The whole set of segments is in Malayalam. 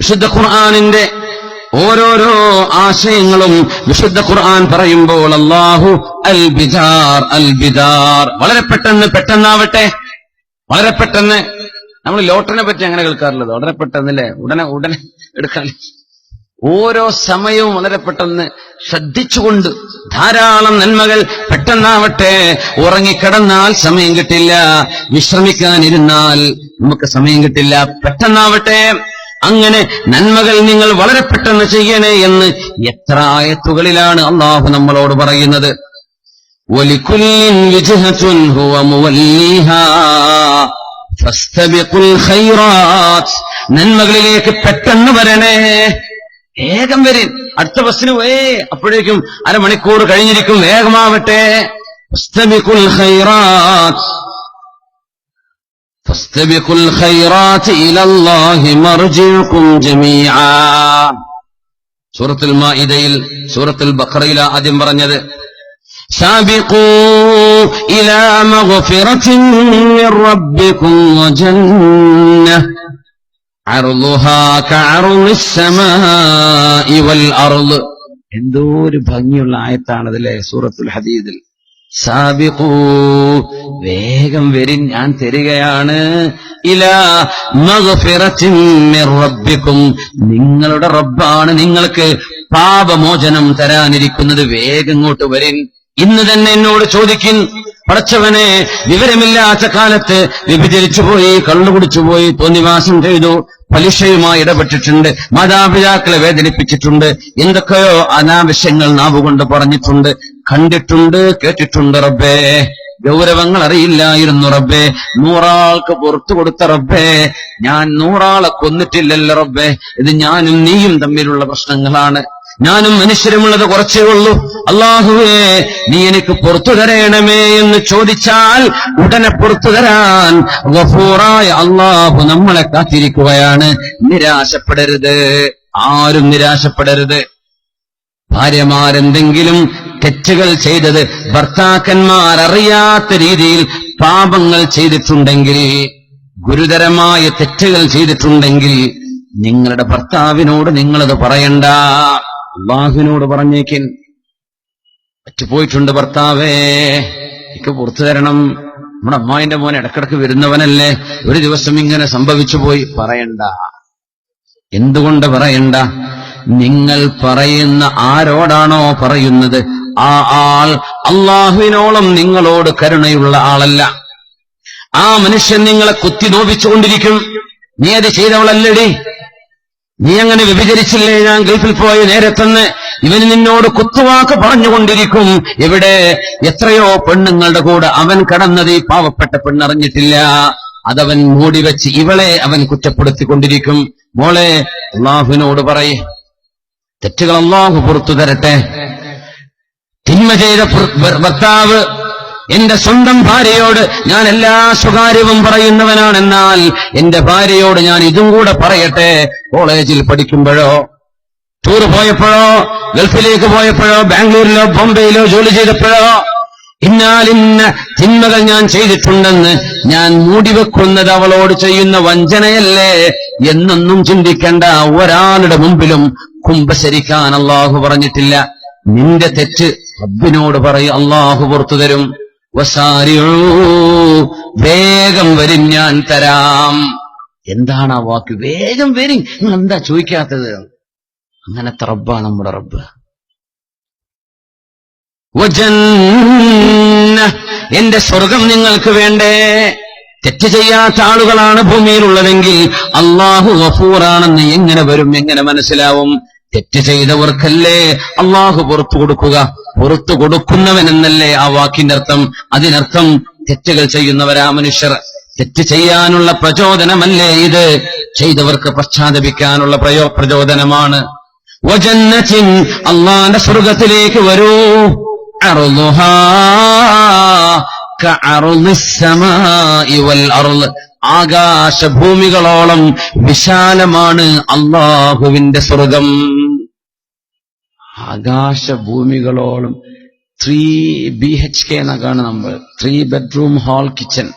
വിശുദ്ധ ഖുർആനിന്റെ ഓരോരോ ആശയങ്ങളും വിശുദ്ധ ഖുർആൻ പറയുമ്പോൾ അല്ലാഹു അൽ ബിദാർ വളരെ പെട്ടെന്നാവട്ടെ, വളരെ പെട്ടെന്ന്. നമ്മൾ ലോട്ടറിനെ പറ്റി അങ്ങനെ കേൾക്കാറുള്ളത്, വളരെ പെട്ടെന്നല്ലേ, ഉടനെ എടുക്കാൻ. ഓരോ സമയവും വളരെ പെട്ടെന്ന് ശ്രദ്ധിച്ചുകൊണ്ട് ധാരാളം നന്മകൾ പെട്ടെന്നാവട്ടെ. ഉറങ്ങിക്കിടന്നാൽ സമയം കിട്ടില്ല, വിശ്രമിക്കാനിരുന്നാൽ നമുക്ക് സമയം കിട്ടില്ല. പെട്ടെന്നാവട്ടെ. അങ്ങനെ നന്മകൾ നിങ്ങൾ വളരെ പെട്ടെന്ന് ചെയ്യണേ എന്ന് എത്ര ആയത്തുകളിലാണ് അള്ളാഹു നമ്മളോട് പറയുന്നത്. വലികുല്ലിൻ വിജ്ഹത്തുൻ ഹുവ മുവല്ലിഹാ ഫസ്തബിഖുൽ ഖൈറാത്ത്. നന്മകളിലേക്ക് പെട്ടെന്ന് വരണേ, വേഗം വരും. അടുത്ത ബസ്സിന് പോയേ, അപ്പോഴേക്കും അരമണിക്കൂർ കഴിഞ്ഞിരിക്കും, വേഗമാവട്ടെ. ഫസ്തബിഖുൽ ഖൈറാത്ത് ഫസ്തബിഖുൽ ഖൈറാത്ത് ഇലല്ലാഹി മർജിഉകും ജമീആ. സൂറത്തുൽ മാഇദയിൽ, സൂറത്തുൽ ബഖറയിൽ ആദ്യം പറഞ്ഞത് സാബിഖൂ ഇലാ മഗ്ഫിറത്തിൻ മിർ റബ്ബികും വജന്നah അർളുഹാ കഅർളിസ് സമാഇ വൽ അർള്. എന്തോ ഒരു ഭംഗിയുള്ള ആയത്താണതല്ലേ സൂറത്തുൽ ഹദീദിൽ. സാബിഖൂ, വേഗം വരിൻ, ഞാൻ തരികയാണ്. ഇലാ മഗ്ഫിറത്തിൻ മിർ റബ്ബികും, നിങ്ങളുടെ റബ്ബാണ് നിങ്ങൾക്ക് പാപമോചനം തരാനിരിക്കുന്നത്, വേഗം ഇങ്ങോട്ട് വരിൻ. ഇന്ന് തന്നെ എന്നോട് ചോദിക്കിൻ, പടച്ചവനെ, വിവരമില്ലാത്ത കാലത്ത് വ്യഭിചരിച്ചുപോയി, കള്ളുകുടിച്ചുപോയി, തോന്നിവാസം ചെയ്തു, പലിശയുമായി ഇടപെട്ടിട്ടുണ്ട്, മാതാപിതാക്കളെ വേദനിപ്പിച്ചിട്ടുണ്ട്, എന്തൊക്കെയോ അനാവശ്യങ്ങൾ നാവുകൊണ്ട് പറഞ്ഞിട്ടുണ്ട്, കണ്ടിട്ടുണ്ട്, കേട്ടിട്ടുണ്ട്. റബ്ബേ, ഗൗരവങ്ങൾ അറിയില്ലായിരുന്നു റബ്ബേ. 100 ആൾക്ക് പുറത്തു കൊടുത്ത റബ്ബേ, ഞാൻ 100 ആളെ കൊന്നിട്ടില്ലല്ലോ റബ്ബേ. ഇത് ഞാനും നീയും തമ്മിലുള്ള പ്രശ്നങ്ങളാണ്, ഞാനും മനുഷ്യരുമുള്ളത് കുറച്ചേ ഉള്ളൂ. അല്ലാഹുവേ, നീ എനിക്ക് പുറത്തു തരണമേ എന്ന് ചോദിച്ചാൽ ഉടനെ പുറത്തു തരാൻ ഗഫൂറായ അല്ലാഹു നമ്മളെ കാത്തിരിക്കുകയാണ്. നിരാശപ്പെടരുത്, ആരും നിരാശപ്പെടരുത്. ഭാര്യമാരെന്തെങ്കിലും തെറ്റുകൾ ചെയ്തത്, ഭർത്താക്കന്മാരറിയാത്ത രീതിയിൽ പാപങ്ങൾ ചെയ്തിട്ടുണ്ടെങ്കിൽ, ഗുരുതരമായ തെറ്റുകൾ ചെയ്തിട്ടുണ്ടെങ്കിൽ, നിങ്ങളുടെ ഭർത്താവിനോട് നിങ്ങളത് പറയണ്ട, അല്ലാഹുവിനോട് പറഞ്ഞേക്കിൻ. പറ്റുപോയിട്ടുണ്ട് ഭർത്താവേ, എനിക്ക് പുറത്തു തരണം. നമ്മുടെ അമ്മായിന്റെ മോൻ ഇടക്കിടക്ക് വരുന്നവനല്ലേ, ഒരു ദിവസം ഇങ്ങനെ സംഭവിച്ചു പോയി. പറയണ്ട. എന്തുകൊണ്ട് പറയണ്ട? നിങ്ങൾ പറയുന്ന ആരോടാണോ പറയുന്നത്, ആ ആൾ അല്ലാഹുവിനോളം നിങ്ങളോട് കരുണയുള്ള ആളല്ല. ആ മനുഷ്യൻ നിങ്ങളെ കുത്തി നോവിച്ചുകൊണ്ടിരിക്കും. നീ അത് ചെയ്തവളല്ലടി, നീ അങ്ങനെ വ്യഭിചരിച്ചില്ലേ, ഞാൻ ഗൾഫിൽ പോയി നേരെ തന്നെ, ഇവന് നിന്നോട് കുത്തുവാക്ക് പറഞ്ഞുകൊണ്ടിരിക്കും. എവിടെ എത്രയോ പെണ്ണുങ്ങളുടെ കൂടെ അവൻ കടന്നത് ഈ പാവപ്പെട്ട പെണ്ണറിഞ്ഞിട്ടില്ല, അതവൻ മൂടിവെച്ച് ഇവളെ അവൻ കുറ്റപ്പെടുത്തിക്കൊണ്ടിരിക്കും. മോളെ, അല്ലാഹുവിനോട് പറയ്, തെറ്റുകൾ അല്ലാഹു പുറത്തു തരട്ടെ. തിന്മ ചെയ്ത ഭർത്താവ് എന്റെ സ്വന്തം ഭാര്യയോട് ഞാൻ എല്ലാ സ്വകാര്യവും പറയുന്നവനാണെന്നാൽ എന്റെ ഭാര്യയോട് ഞാൻ ഇതും കൂടെ പറയട്ടെ. കോളേജിൽ പഠിക്കുമ്പോഴോ, ടൂർ പോയപ്പോഴോ, ഗൾഫിലേക്ക് പോയപ്പോഴോ, ബാംഗ്ലൂരിലോ ബോംബെയിലോ ജോലി ചെയ്തപ്പോഴോ, ഇന്നാലിന്ന തിന്മകൾ ഞാൻ ചെയ്തിട്ടുണ്ടെന്ന് ഞാൻ മൂടിവെക്കുന്നത് അവളോട് ചെയ്യുന്ന വഞ്ചനയല്ലേ എന്നൊന്നും ചിന്തിക്കേണ്ട. ഒരാളുടെ മുമ്പിലും കുമ്പസരിക്കാൻ അല്ലാഹു പറഞ്ഞിട്ടില്ല. നിന്റെ തെറ്റ് റബ്ബിനോട് പറയും, അല്ലാഹു പുറത്തു തരും. വസാരിഊ, വേഗം വരും, ഞാൻ തരാം. എന്താണ് ആ വാക്ക്? വേഗം വരും. നിങ്ങൾ എന്താ ചോദിക്കാത്തത്? അങ്ങനത്തെ റബ്ബാണ് നമ്മുടെ റബ്ബ്. വജന്ന, എന്റെ സ്വർഗം നിങ്ങൾക്ക് വേണ്ടേ? തെറ്റ് ചെയ്യാത്ത ആളുകളാണ് ഭൂമിയിലുള്ളതെങ്കിൽ അല്ലാഹു ഗഫൂറാണെന്ന് എങ്ങനെ വരും, എങ്ങനെ മനസ്സിലാവും? തെറ്റ് ചെയ്തവർക്കല്ലേ അല്ലാഹു പുറത്തു കൊടുക്കുക. പുറത്തു കൊടുക്കുന്നവനെന്നല്ലേ ആ വാക്കിന്റെ അർത്ഥം. അതിനർത്ഥം തെറ്റുകൾ ചെയ്യുന്നവരാ മനുഷ്യർ. തെറ്റ് ചെയ്യാനുള്ള പ്രചോദനമല്ലേ ഇത്? ചെയ്തവർക്ക് പശ്ചാത്തപിക്കാനുള്ള പ്രചോദനമാണ്. വജന്നത്തിൻ, അല്ലാഹുവിന്റെ സ്വർഗത്തിലേക്ക് വരൂ. അർളുഹാ കഅർളിസ് സമാഇ വൽ അർള്, ആകാശഭൂമികളോളം വിശാലമാണ് അല്ലാഹുവിന്റെ സ്വർഗം. ആകാശഭൂമികളോളം 3 BHK എന്നൊക്കെയാണ് നമ്മൾ, 3 bedroom ഹാൾ കിച്ചൺ.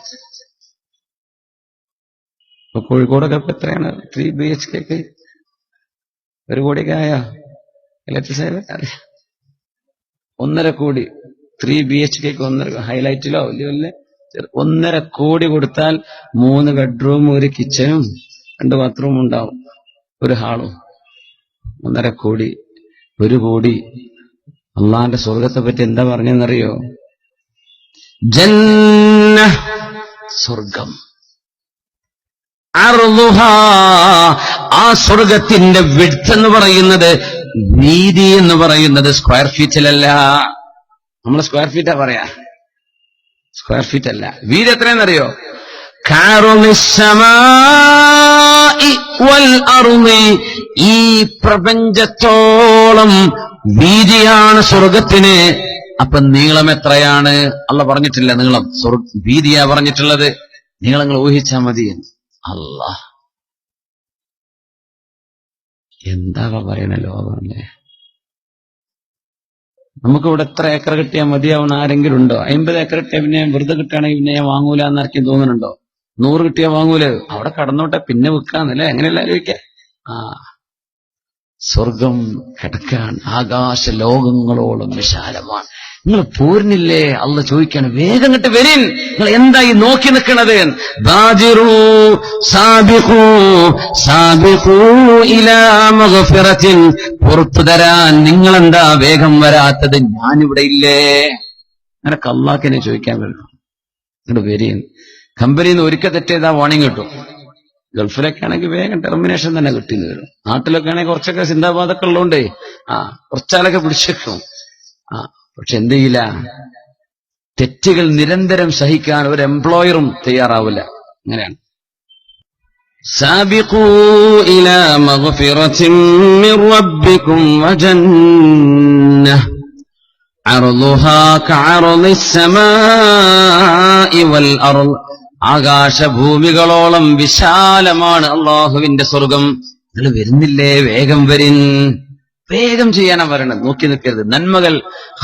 ഇപ്പൊ കോഴിക്കോടൊക്കെ എത്രയാണ് 3 BHK? 1 കോടിക്കായോ ഇലക്ട്രിക് സാഹിബ്? 1.5 കോടി 3 BHK 1.5 ഹൈലൈറ്റിലോ വലിയ 1.5 കോടി കൊടുത്താൽ 3 ബെഡ്റൂം, 1 കിച്ചനും, 2 ബാത്റൂം ഉണ്ടാവും, 1 ഹാളും. 1.5 കോടി, 1 കോടി. അള്ളാന്റെ സ്വർഗത്തെ പറ്റി എന്താ പറഞ്ഞെന്നറിയോ? ജന്ന, സ്വർഗം. അർളുഹാ, ആ സ്വർഗത്തിന്റെ വിഡ്ത്ത് എന്ന് പറയുന്നത്, വീതി എന്ന് പറയുന്നത് സ്ക്വയർ ഫീറ്റിലല്ല. നമ്മൾ സ്ക്വയർ ഫീറ്റാ പറയാ, സ്ക്വയർ ഫീറ്റ് അല്ല. വീതി എത്രയെന്നറിയോ? ഈ പ്രപഞ്ചത്തോളം വീതിയാണ് സ്വർഗത്തിന്. അപ്പൊ നീളം എത്രയാണ്? അള്ളാഹ് പറഞ്ഞിട്ടില്ല നീളം, വീതിയാ പറഞ്ഞിട്ടുള്ളത്. നീളങ്ങൾ ഊഹിച്ചാ മതി. അല്ലാഹ് എന്താ പറയണ ലോകമല്ലേ. നമുക്കിവിടെ എത്ര ഏക്കർ കിട്ടിയാൽ മതിയാവുന്ന ആരെങ്കിലും ഉണ്ടോ? 50 ഏക്കർ കിട്ടിയാൽ പിന്നെ വെറുതെ കിട്ടുകയാണെങ്കിൽ പിന്നെ ഞാൻ വാങ്ങൂല എന്നാർക്കും തോന്നുന്നുണ്ടോ? 100 കിട്ടിയാൽ വാങ്ങൂല, അവിടെ കടന്നോട്ടെ, പിന്നെ വിൽക്കാന്നല്ലേ, എങ്ങനെയല്ല ആലോചിക്ക. സ്വർഗം കിടക്കാൻ ആകാശ ലോകങ്ങളോളം വിശാലമാണ്. നിങ്ങൾ പോരുന്നില്ലേ? അള്ളാഹ് ചോദിക്കാണ്, വേഗം ഇങ്ങോട്ട് വരിൻ, നിങ്ങൾ എന്തായി നോക്കി നിൽക്കണത്? ബാദിറൂ സാബിഖൂ സാബിഖൂ ഇലാ മഗ്ഫിറത്തിൻ, പുറത്തു തരാൻ നിങ്ങൾ എന്താ വേഗം വരാത്തത്? ഞാനിവിടെ ഇല്ലേ? നിനക്ക് അള്ളാഹ്ക്കിനെ ചോദിക്കാൻ വരും. ഇങ്ങോട്ട് വരിൻ. കമ്പനിയിൽ നിന്ന് ഒരിക്കൽ തെറ്റേതാ വാണിംഗ് കിട്ടും. ഗൾഫിലൊക്കെ ആണെങ്കിൽ വേഗം ടെർമിനേഷൻ തന്നെ കിട്ടിയെന്ന് വരും. നാട്ടിലൊക്കെ ആണെങ്കിൽ കുറച്ചൊക്കെ സിന്ദാബാദൊക്കെ ഉള്ളതുകൊണ്ട് കുറച്ചാലൊക്കെ പിടിച്ചേക്കും. പക്ഷെ എന്ത് ചെയ്യില്ല, തെറ്റുകൾ നിരന്തരം സഹിക്കാൻ ഒരു എംപ്ലോയറും തയ്യാറാവില്ല. അങ്ങനെയാണ്. സാബിഖൂ ഇലാ മഗ്ഫിറത്തിൻ മിർ റബ്ബികും വജന്നഹ് അർളുഹാ കഅർളിസ് സമാഇ വൽ അർള്, ആകാശഭൂമികളോളം വിശാലമാണ് അള്ളാഹുവിന്റെ സ്വർഗം. നിങ്ങൾ വരുന്നില്ലേ? വേഗം വരിൻ. വേഗം ചെയ്യാനാ പറയണത്, നോക്കി നിൽക്കരുത്. നന്മകൾ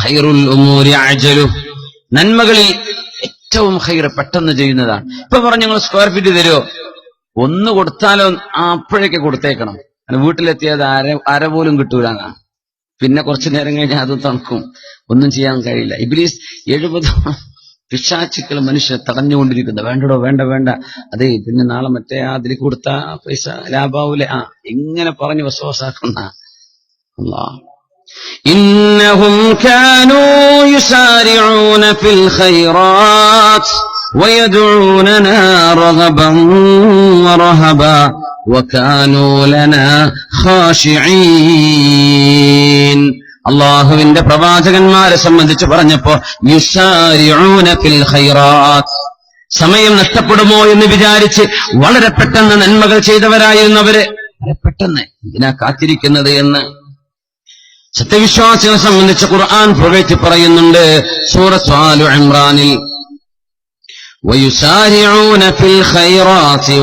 ഖൈറുൽ ഉമൂരി അജലു, നന്മകളിൽ ഏറ്റവും ഖൈർ പെട്ടെന്ന് ചെയ്യുന്നതാണ്. ഇപ്പൊ പറഞ്ഞു നിങ്ങൾ സ്ക്വയർ ഫീറ്റ് തരുമോ? 1 കൊടുത്താലോ അപ്പോഴേക്ക് കൊടുത്തേക്കണം. വീട്ടിലെത്തിയത് അര പോലും കിട്ടൂലെന്നാ. പിന്നെ കുറച്ചു നേരം കഴിഞ്ഞാൽ അത് തണുക്കും, ഒന്നും ചെയ്യാൻ കഴിയില്ല. ഇബ്ലീസ് 70 പിശാചുക്കൾ മനുഷ്യനെ തടഞ്ഞുകൊണ്ടിരിക്കുന്നത്. വേണ്ടടോ, വേണ്ട വേണ്ട, അതെ പിന്നെ നാളെ മറ്റേ അതിൽ കൊടുത്ത പൈസ ലാഭാവൂലെ, ഇങ്ങനെ പറഞ്ഞു വസ്വാസാക്കുന്ന അല്ലാഹ്. ഇന്നഹും കാനൂ യുസാരിഊന ഫിൽ ഖൈറാത്ത് വയദ്ഊനനാ റഗബൻ വറഹബാ വകാനൂ ലനാ ഖാശിഈൻ. അള്ളാഹുവിന്റെ പ്രവാചകന്മാരെ സംബന്ധിച്ച് പറഞ്ഞപ്പോ യുസാരിഊന ഫിൽ ഖൈറാത്ത്, സമയം നഷ്ടപ്പെടുമോ എന്ന് വിചാരിച്ച് വളരെ പെട്ടെന്ന് നന്മകൾ ചെയ്തവരായിരുന്നവര് വളരെ പെട്ടെന്ന് ഇതിനാ കാത്തിരിക്കുന്നത് എന്ന് സത്യവിശ്വാസികളെ സംബന്ധിച്ച് ഖുർആൻ പുകഴ്ത്തി പറയുന്നുണ്ട്. സൂറത്ത് ആലു ഇംറാനിൽ വയുസാരിഊന ഫിൽ ഖൈറാത്തി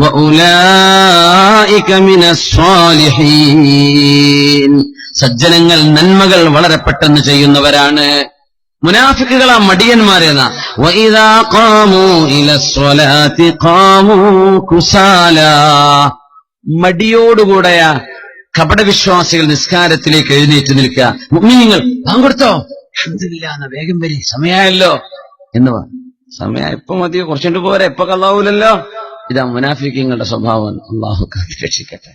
വഉലൈക മിനസ് സ്വാലിഹീൻ, സജ്ജനങ്ങൾ നന്മകൾ വളരെ പെട്ടെന്ന് ചെയ്യുന്നവരാണ്. മുനാഫിക്കുകളാ മടിയന്മാരെന്നാ. വഇദാ ഖാമൂ ഇലസ്സലാത്തി ഖാമൂ കുസാലാ, മടിയോടുകൂടെയാ കപടവിശ്വാസികൾ നിസ്കാരത്തിലേക്ക് എഴുന്നേറ്റ് നിൽക്കുക. മുഅ്മിനീങ്ങൾ പങ്കെടുത്തോ, അൽഹംദുലില്ലാ, വേഗം വരി, സമയമായല്ലോ എന്ന് പറഞ്ഞു. സമയം എപ്പോ മതിയോ, കുറച്ചുകൊണ്ട് പോരെ, എപ്പോ കള്ളാവൂലല്ലോ. ഇതാ മുനാഫിക്കുകളുടെ സ്വഭാവം. അല്ലാഹു കാത്ത് രക്ഷിക്കട്ടെ.